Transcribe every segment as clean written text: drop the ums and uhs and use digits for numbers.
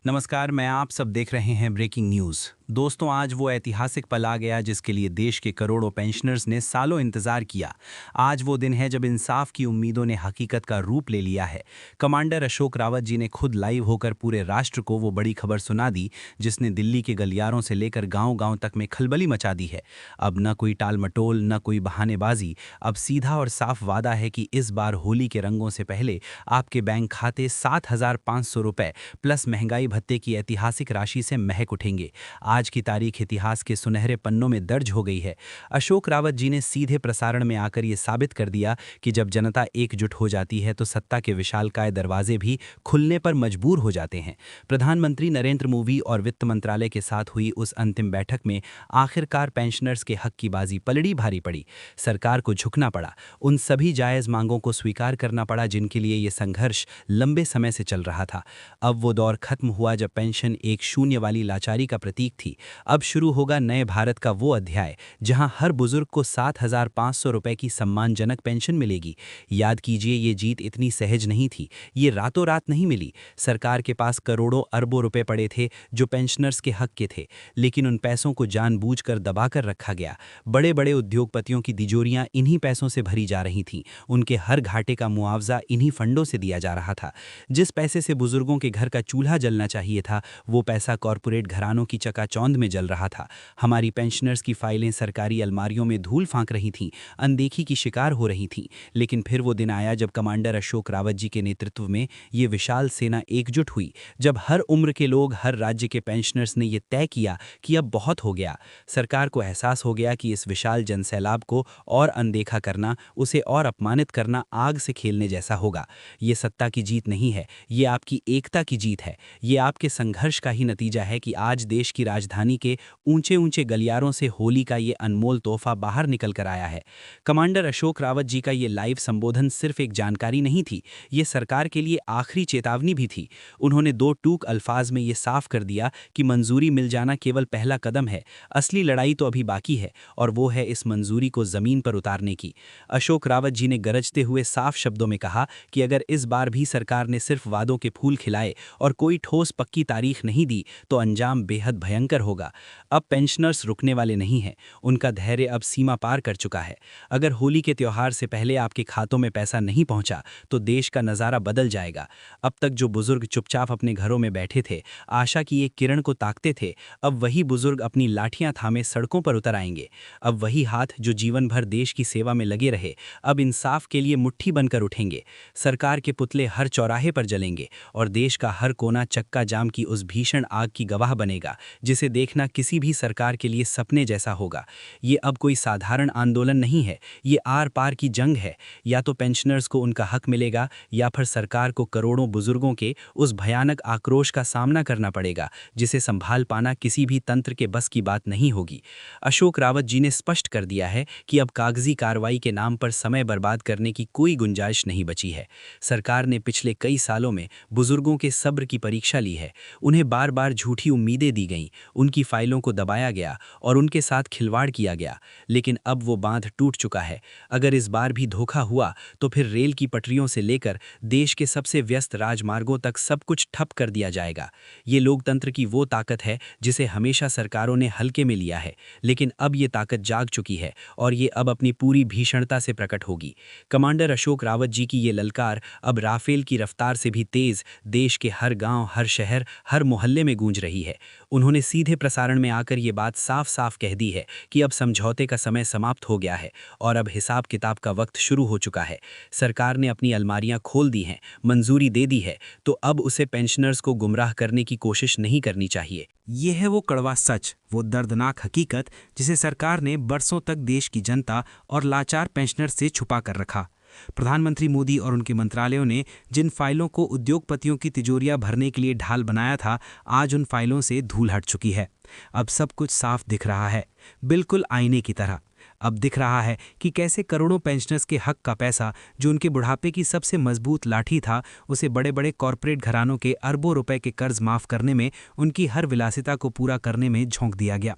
नमस्कार, मैं आप सब देख रहे हैं ब्रेकिंग न्यूज़। दोस्तों, आज वो ऐतिहासिक पल आ गया जिसके लिए देश के करोड़ों पेंशनर्स ने सालों इंतजार किया। आज वो दिन है जब इंसाफ की उम्मीदों ने हकीकत का रूप ले लिया है। कमांडर अशोक रावत जी ने खुद लाइव होकर पूरे राष्ट्र को वो बड़ी खबर सुना दी जिसने दिल्ली के गलियारों से लेकर गांव-गांव तक में खलबली मचा दी है। अब न कोई टाल-मटोल, न कोई बहानेबाजी, अब सीधा और साफ वादा है कि इस बार होली के रंगों से पहले आपके बैंक खाते 7,500 रुपए प्लस महंगाई भत्ते की ऐतिहासिक राशि से महक उठेंगे। आज की तारीख इतिहास के सुनहरे पन्नों में दर्ज हो गई है। अशोक रावत जी ने सीधे प्रसारण में आकर ये साबित कर दिया कि जब जनता एकजुट हो जाती है तो सत्ता के विशालकाय दरवाजे भी खुलने पर मजबूर हो जाते हैं। प्रधानमंत्री नरेंद्र मोदी और वित्त मंत्रालय के साथ हुई उस अंतिम बैठक में आखिरकार पेंशनर्स के हक की बाजी पलड़ी भारी पड़ी। सरकार को झुकना पड़ा, उन सभी जायज़ मांगों को स्वीकार करना पड़ा जिनके लिए ये संघर्ष लंबे समय से चल रहा था। अब वो दौर खत्म हुआ जब पेंशन एक शून्य वाली लाचारी का प्रतीक थी। अब शुरू होगा नए भारत का वो अध्याय जहां हर बुजुर्ग को 7,500 रुपए की सम्मानजनक पेंशन मिलेगी। याद कीजिए, ये जीत इतनी सहज नहीं थी, ये रातों रात नहीं मिली। सरकार के पास करोड़ों अरबों रुपए पड़े थे जो पेंशनर्स के हक के थे, लेकिन उन पैसों को जानबूझकर दबाकर रखा गया। बड़े बड़े उद्योगपतियों की तिजोरियां इन्हीं पैसों से भरी जा रही थीं। उनके हर घाटे का मुआवजा इन्हीं फंडों से दिया जा रहा था। जिस पैसे से बुजुर्गों के घर का चूल्हा जलना चाहिए था, वो पैसा कॉरपोरेट घरानों की चकाचौंध में जल रहा था। हमारी पेंशनर्स की फाइलें सरकारी अलमारियों में धूल फांक रही थीं, अनदेखी की शिकार हो रही थीं। लेकिन फिर वो दिन आया जब कमांडर अशोक रावत जी के नेतृत्व में ये विशाल सेना एकजुट हुई, जब हर उम्र के लोग, हर राज्य के पेंशनर्स ने ये तय किया कि अब बहुत हो गया। सरकार को एहसास हो गया कि इस विशाल जनसैलाब को और अनदेखा करना, उसे और अपमानित करना आग से खेलने जैसा होगा। ये सत्ता की जीत नहीं है, ये आपकी एकता की जीत है। ये आपके संघर्ष का ही नतीजा है कि आज देश की राजधानी के ऊंचे ऊंचे गलियारों से होली का ये अनमोल तोहफा बाहर निकल कर आया है। कमांडर अशोक रावत जी का ये लाइव संबोधन सिर्फ एक जानकारी नहीं थी, ये सरकार के लिए आखिरी चेतावनी भी थी। उन्होंने दो टूक अल्फाज में ये साफ कर दिया कि मंजूरी मिल जाना केवल पहला कदम है, असली लड़ाई तो अभी बाकी है, और वो है इस मंजूरी को जमीन पर उतारने की। अशोक रावत जी ने गरजते हुए साफ शब्दों में कहा कि अगर इस बार भी सरकार ने सिर्फ वादों के फूल खिलाए और कोई ठोस पक्की तारीख नहीं दी तो अंजाम बेहद भयंकर होगा। अब पेंशनर्स रुकने वाले नहीं हैं, उनका धैर्य अब सीमा पार कर चुका है। अगर होली के त्योहार से पहले आपके खातों में पैसा नहीं पहुंचा तो देश का नज़ारा बदल जाएगा। अब तक जो बुजुर्ग चुपचाप अपने घरों में बैठे थे, आशा की एक किरण को ताकते थे, अब वही बुजुर्ग अपनी लाठियां थामे सड़कों पर उतर आएंगे। अब वही हाथ जो जीवन भर देश की सेवा में लगे रहे, अब इंसाफ के लिए मुट्ठी बनकर उठेंगे। सरकार के पुतले हर चौराहे पर जलेंगे और देश का हर कोना चक्का जाम की उस भीषण आग की गवाह बनेगा जिसे देखना किसी भी सरकार के लिए सपने जैसा होगा। ये अब कोई साधारण आंदोलन नहीं है, ये आर पार की जंग है। या तो पेंशनर्स को उनका हक मिलेगा या फिर सरकार को करोड़ों बुजुर्गों के उस भयानक आक्रोश का सामना करना पड़ेगा जिसे संभाल पाना किसी भी तंत्र के बस की बात नहीं होगी। अशोक रावत जी ने स्पष्ट कर दिया है कि अब कागजी कार्रवाई के नाम पर समय बर्बाद करने की कोई गुंजाइश नहीं बची है। सरकार ने पिछले कई सालों में बुजुर्गों के सब्र की परीक्षा ली है। उन्हें बार बार झूठी उम्मीदें दी गईं, उनकी फाइलों को दबाया गया और उनके साथ खिलवाड़ किया गया, लेकिन अब वो बांध टूट चुका है। अगर इस बार भी धोखा हुआ तो फिर रेल की पटरियों से लेकर देश के सबसे व्यस्त राजमार्गों तक सब कुछ ठप कर दिया जाएगा। ये लोकतंत्र की वो ताकत है जिसे हमेशा सरकारों ने हल्के में लिया है, लेकिन अब ये ताकत जाग चुकी है और ये अब अपनी पूरी भीषणता से प्रकट होगी। कमांडर अशोक रावत जी की ये ललकार अब राफेल की रफ्तार से भी तेज देश के हर गांव, हर शहर, हर मोहल्ले में गूंज रही है। उन्होंने सीधे प्रसारण में आकर ये बात साफ साफ कह दी है कि अब समझौते का समय समाप्त हो गया है और अब हिसाब किताब का वक्त शुरू हो चुका है। सरकार ने अपनी अलमारियां खोल दी हैं, मंजूरी दे दी है, तो अब उसे पेंशनर्स को गुमराह करने की कोशिश नहीं करनी चाहिए। ये है वो कड़वा सच, वो दर्दनाक हकीकत जिसे सरकार ने बरसों तक देश की जनता और लाचार पेंशनर से छुपा कर रखा। प्रधानमंत्री मोदी और उनके मंत्रालयों ने जिन फाइलों को उद्योगपतियों की तिजोरियां भरने के लिए ढाल बनाया था, आज उन फाइलों से धूल हट चुकी है। अब सब कुछ साफ दिख रहा है, बिल्कुल आईने की तरह। अब दिख रहा है कि कैसे करोड़ों पेंशनर्स के हक का पैसा, जो उनके बुढ़ापे की सबसे मजबूत लाठी था, उसे बड़े बड़े कॉरपोरेट घरानों के अरबों रुपए के कर्ज माफ करने में, उनकी हर विलासिता को पूरा करने में झोंक दिया गया।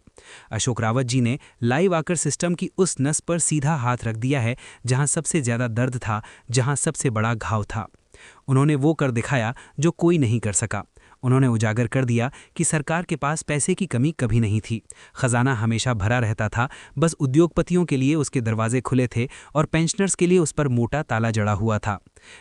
अशोक रावत जी ने लाइव आकर सिस्टम की उस नस पर सीधा हाथ रख दिया है जहां सबसे ज्यादा दर्द था, जहां सबसे बड़ा घाव था। उन्होंने वो कर दिखाया जो कोई नहीं कर सका। उन्होंने उजागर कर दिया कि सरकार के पास पैसे की कमी कभी नहीं थी। खजाना हमेशा भरा रहता था, बस उद्योगपतियों के लिए उसके दरवाजे खुले थे और पेंशनर्स के लिए उस पर मोटा ताला जड़ा हुआ था।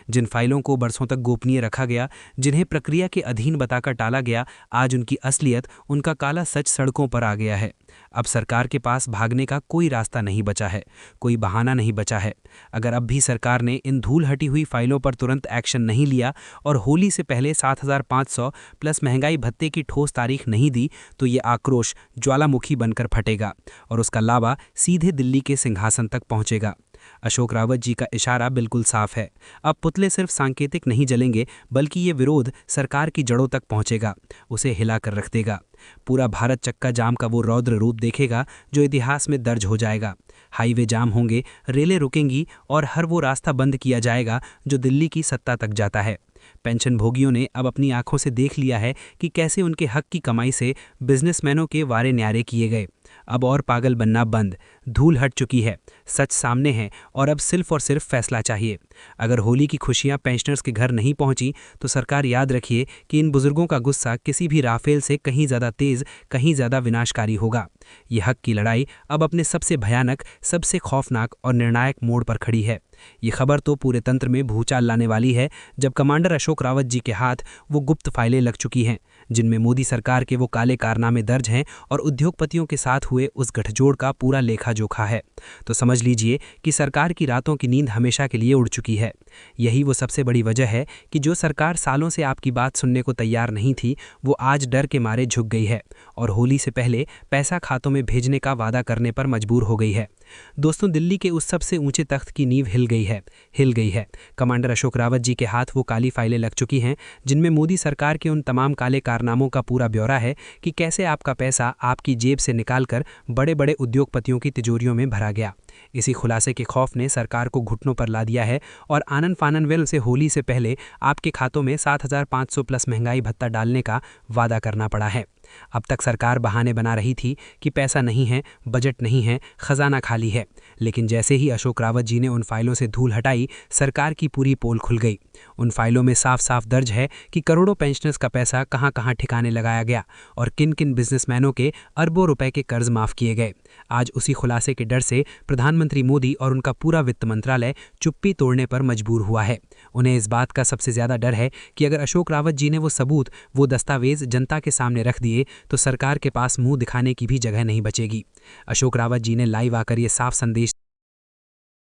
जिन फाइलों को बरसों तक गोपनीय रखा गया, जिन्हें प्रक्रिया के अधीन बताकर टाला गया, आज उनकी असलियत, उनका काला सच सड़कों पर आ गया है। अब सरकार के पास भागने का कोई रास्ता नहीं बचा है, कोई बहाना नहीं बचा है। अगर अब भी सरकार ने इन धूल हटी हुई फाइलों पर तुरंत एक्शन नहीं लिया और होली से पहले 7,500 प्लस महंगाई भत्ते की ठोस तारीख नहीं दी, तो ये आक्रोश ज्वालामुखी बनकर फटेगा और उसका लावा सीधे दिल्ली के सिंहासन तक पहुंचेगा। अशोक रावत जी का इशारा बिल्कुल साफ है। अब पुतले सिर्फ सांकेतिक नहीं जलेंगे, बल्कि ये विरोध सरकार की जड़ों तक पहुंचेगा, उसे हिलाकर रख देगा। पूरा भारत चक्का जाम का वो रौद्र रूप देखेगा जो इतिहास में दर्ज हो जाएगा। हाईवे जाम होंगे, रेलें रुकेंगी और हर वो रास्ता बंद किया जाएगा जो दिल्ली की सत्ता तक जाता है। पेंशन भोगियों ने अब अपनी आंखों से देख लिया है कि कैसे उनके हक की कमाई से बिजनेसमैनों के वारे न्यारे किए गए। अब और पागल बनना बंद, धूल हट चुकी है, सच सामने है और अब सिर्फ और सिर्फ फैसला चाहिए। अगर होली की खुशियां पेंशनर्स के घर नहीं पहुंची, तो सरकार याद रखिए कि इन बुजुर्गों का गुस्सा किसी भी राफेल से कहीं ज़्यादा तेज, कहीं ज़्यादा विनाशकारी होगा। ये हक की लड़ाई अब अपने सबसे भयानक, सबसे खौफनाक और निर्णायक मोड़ पर खड़ी है। ये खबर तो पूरे तंत्र में भूचाल लाने वाली है, जब कमांडर अशोक रावत जी के हाथ वो गुप्त फाइलें लग चुकी हैं, जिनमें मोदी सरकार के वो काले कारनामे दर्ज हैं और उद्योगपतियों के साथ हुए उस गठजोड़ का पूरा लेखा जोखा है। तो समझ लीजिए कि सरकार की रातों की नींद हमेशा के लिए उड़ चुकी है। यही वो सबसे बड़ी वजह है कि जो सरकार सालों से आपकी बात सुनने को तैयार नहीं थी, वो आज डर के मारे झुक गई है और होली से पहले पैसा खातों में भेजने का वादा करने पर मजबूर हो गई है। दोस्तों, दिल्ली के उस सबसे ऊंचे तख्त की नींव हिल गई है। कमांडर अशोक रावत जी के हाथ वो काली फाइलें लग चुकी हैं, जिनमें मोदी सरकार के उन तमाम काले कारनामों का पूरा ब्यौरा है कि कैसे आपका पैसा आपकी जेब से निकालकर बड़े बड़े उद्योगपतियों की तिजोरियों में भरा गया। इसी खुलासे के खौफ ने सरकार को घुटनों पर ला दिया है और आनन फानन वेल से होली से पहले आपके खातों में 7,500 प्लस महंगाई भत्ता डालने का वादा करना पड़ा है। अब तक सरकार बहाने बना रही थी कि पैसा नहीं है, बजट नहीं है, खजाना खाली है, लेकिन जैसे ही अशोक रावत जी ने उन फाइलों से धूल हटाई, सरकार की पूरी पोल खुल गई। उन फाइलों में साफ साफ दर्ज है कि करोड़ों पेंशनर्स का पैसा कहां कहां ठिकाने लगाया गया और किन किन बिजनेसमैनों के अरबों रुपए के कर्ज माफ किए गए। आज उसी खुलासे के डर से प्रधानमंत्री मोदी और उनका पूरा वित्त मंत्रालय चुप्पी तोड़ने पर मजबूर हुआ है। उन्हें इस बात का सबसे ज्यादा डर है कि अगर अशोक रावत जी ने वो सबूत, वो दस्तावेज जनता के सामने रख दिए, तो सरकार के पास मुंह दिखाने की भी जगह नहीं बचेगी। अशोक रावत जी ने लाइव आकर ये साफ संदेश